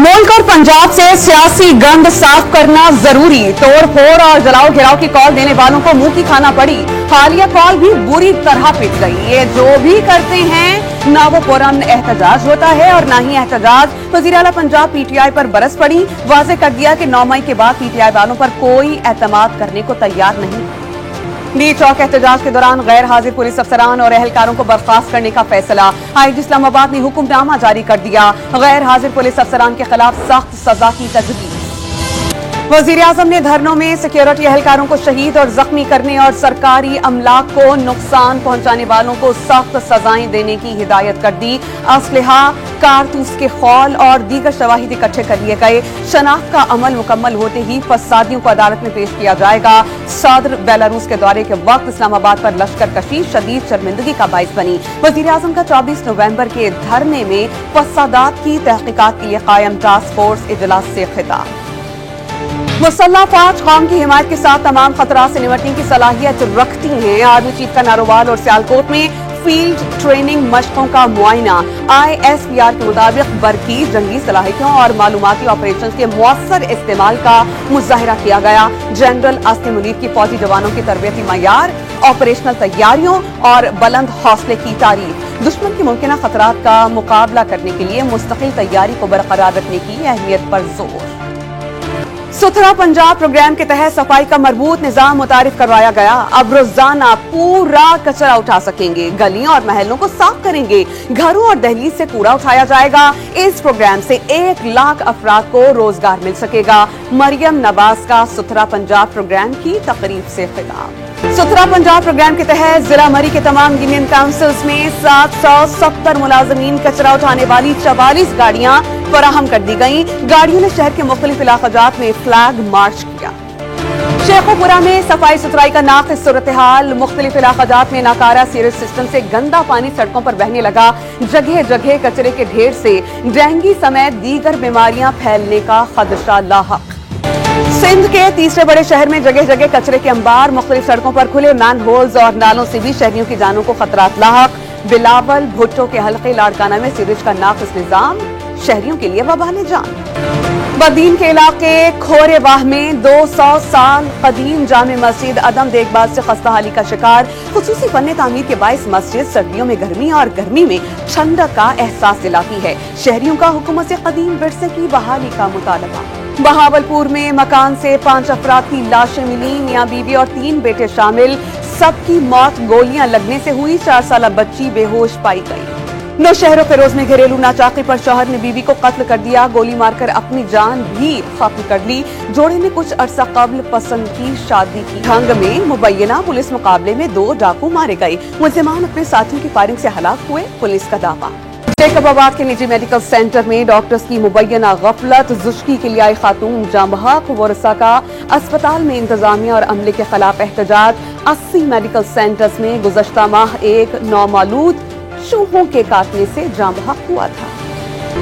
मुल्क और पंजाब से सियासी गंद साफ करना जरूरी। तोड़ फोड़ और जलाओ घिराव की कॉल देने वालों को मुंह की खाना पड़ी। हालिया कॉल भी बुरी तरह पिट गई। ये जो भी करते हैं ना वो पुरअमन एहतजाज होता है और ना ही एहतजाज। वज़ीर आला पंजाब पीटीआई पर बरस पड़ी। वाज़ेह कर दिया कि 9 मई के बाद पीटीआई वालों पर कोई एतमाद करने को तैयार नहीं। डी चौक एहतजाज के दौरान गैर हाजिर पुलिस अफसरान और एहलकारों को बर्खास्त करने का फैसला। आईजी इस्लामाबाद ने हुक्मनामा जारी कर दिया। गैर हाजिर पुलिस अफसरान के खिलाफ सख्त सजा की तजवीज़। वज़ीर आज़म ने धरनों में सिक्योरिटी एहलकारों को शहीद और जख्मी करने और सरकारी अमलाक को नुकसान पहुंचाने वालों को सख्त सजाएं देने की हिदायत कर दी। असलहा, कारतूस के खौल और दीगर शवाहिद इकट्ठे कर लिए गए। शनाख्त का अमल मुकम्मल होते ही फसादियों को अदालत में पेश किया जाएगा। सदर बेलारूस के दौरे के वक्त इस्लामाबाद पर लश्कर कशी शदीद शर्मिंदगी का बाइस बनी। वज़ीर आज़म का 24 नवंबर के धरने में फसादात की तहकीकात के लिए कायम टास्क फोर्स इजलास से खिताब। मुसल्लह फौज कौम की हिमायत के साथ तमाम खतरात से निपटने की सलाहियत रखती हैं। आर्मी चीफ का नारोवाल और सियालकोट में फील्ड ट्रेनिंग मशकों का मुआयना। ISPR के मुताबिक बरकी जंगी सलाहियतों और मालूमाती ऑपरेशन के मुअस्सर इस्तेमाल का मुजाहिरा किया गया। जनरल आसिम मुनीर की फौजी जवानों की तरबियती मयार, ऑपरेशनल तैयारियों और बुलंद हौसले की तारीफ। दुश्मन के मुमकिन खतरात का मुकाबला करने के लिए मुस्तकिल तैयारी को बरकरार रखने की अहमियत पर जोर। सुथरा पंजाब प्रोग्राम के तहत सफाई का मरबूत निजाम मुतारिफ करवाया गया। अब रोजाना पूरा कचरा उठा सकेंगे। गलियों और महलों को साफ करेंगे। घरों और दहलीज से कूड़ा उठाया जाएगा। इस प्रोग्राम से 1 लाख अफराद को रोजगार मिल सकेगा। मरियम नवाज का सुथरा पंजाब प्रोग्राम की तकरीब से खिताब। सुथरा पंजाब प्रोग्राम के तहत जिला मरी के तमाम यूनियन काउंसिल्स में 770 मुलाजमीन कचरा उठाने वाली 44 गाड़ियां फराहम कर दी गईं। गाड़ियों ने शहर के मुख्तलिफ इलाकाजात में फ्लैग मार्च किया। शेखोपुरा में सफाई सुथराई का नाक़िस सूरत-ए-हाल। मुख्तलिफ इलाकाजात में नाकारा सीवरेज सिस्टम से गंदा पानी सड़कों पर बहने लगा। जगह जगह कचरे के ढेर से डेंगू समेत दीगर बीमारियां फैलने का खदशा लाहक। सिंध के तीसरे बड़े शहर में जगह जगह कचरे के अंबार। मुख्तलिफ सड़कों पर खुले मैन होल्स और नालों से भी शहरियों की जानों को खतरात लाहक। बिलावल भुट्टो के हल्के लाड़काना में सीवरेज का नाक़िस निजाम शहरियों के लिए वबाल जान। बदीन के इलाके खोरेवाह में 200 साल कदीम जामे मस्जिद अदम देखभाल से खस्ताहाली का शिकार। खुसूसी फन्ने तामीर के बाइस मस्जिद सर्दियों में गर्मी और गर्मी में ठंडक का एहसास दिलाती है। शहरियों का हुकूमत से कदीम विरसे की बहाली का मुतालबा। बहावलपुर में मकान से 5 अफराद की लाशें मिली। मियां बीवी और 3 बेटे शामिल। सबकी मौत गोलियां लगने से हुई। 4 साल बच्ची बेहोश पाई गई। नौशहर फिरोज में घरेलू नाचाकी पर शौहर ने बीवी को कत्ल कर दिया। गोली मारकर अपनी जान भी खत्म कर ली। जोड़े ने कुछ अरसा कब्ल पसंद की शादी की ढंग में मुबैना पुलिस मुकाबले में 2 डाकू मारे गए। मुलजिमान अपने साथियों की फायरिंग से हलाक हुए, पुलिस का दावा। जैकबाबाद के निजी मेडिकल सेंटर में डॉक्टर्स की मुबैना गफलत। जुश्की के लिए आई खातून जामहक। वरसा का अस्पताल में इंतजामिया और अमले के खिलाफ एहतजाज। 80 मेडिकल सेंटर्स में गुज़श्ता माह एक नौमालूद चूहों के काटने से जाम बहक हुआ था।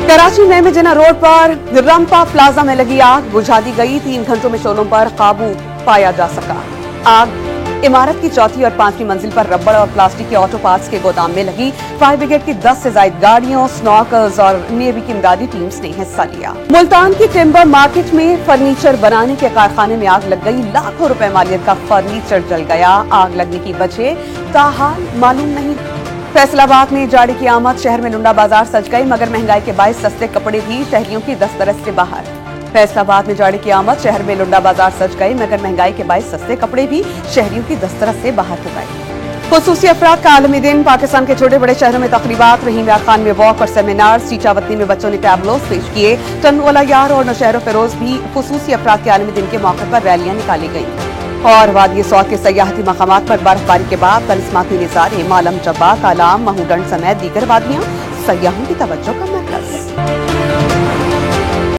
कराची में मेजिना रोड पर रंपा प्लाजा में लगी आग बुझा दी गई। 3 घंटों में शोलों पर काबू पाया जा सका। आग इमारत की 4थी और 5वीं मंजिल पर रबड़ और प्लास्टिक के ऑटो पार्ट्स के गोदाम में लगी। फायर ब्रिगेड की 10 से ज्यादा गाड़ियों, स्नॉकर्स और नेवी की इमदादी टीम्स ने हिस्सा लिया। मुल्तान की टिम्बर मार्केट में फर्नीचर बनाने के कारखाने में आग लग गई। लाखों रुपए मालियत का फर्नीचर जल गया। आग लगने की वजह ताहाल मालूम नहीं। फैसलाबाद में जाड़े की आमद। शहर में लुंडा बाजार सज गई मगर महंगाई के बायस सस्ते कपड़े भी शहरियों की दस्तरस से बाहर। फैसलाबाद में जाड़े की आमद। शहर में लुंडा बाजार सज गए मगर महंगाई के बायस सस्ते कपड़े भी शहरियों की दस्तरस से बाहर हो गए। खुसूसी अफराद का आलमी दिन। पाकिस्तान के छोटे बड़े शहरों में तकरीबात। रहीम यार खान में वॉक और सेमिनार। चीचावतनी में बच्चों ने टैबलोस पेश किए। टनवाला यार और नौशहर फिरोज भी खुसूसी अफराद के आलमी दिन के मौके पर रैलियां निकाली गयी। और वादी सौद के सयाहती मकामात पर बर्फबारी के बाद करिश्माती नज़ारे। मालम जब्बा, कालाम, महूडंड समेत दीगर वादियां सयाहों की तवज्जो का मरकज।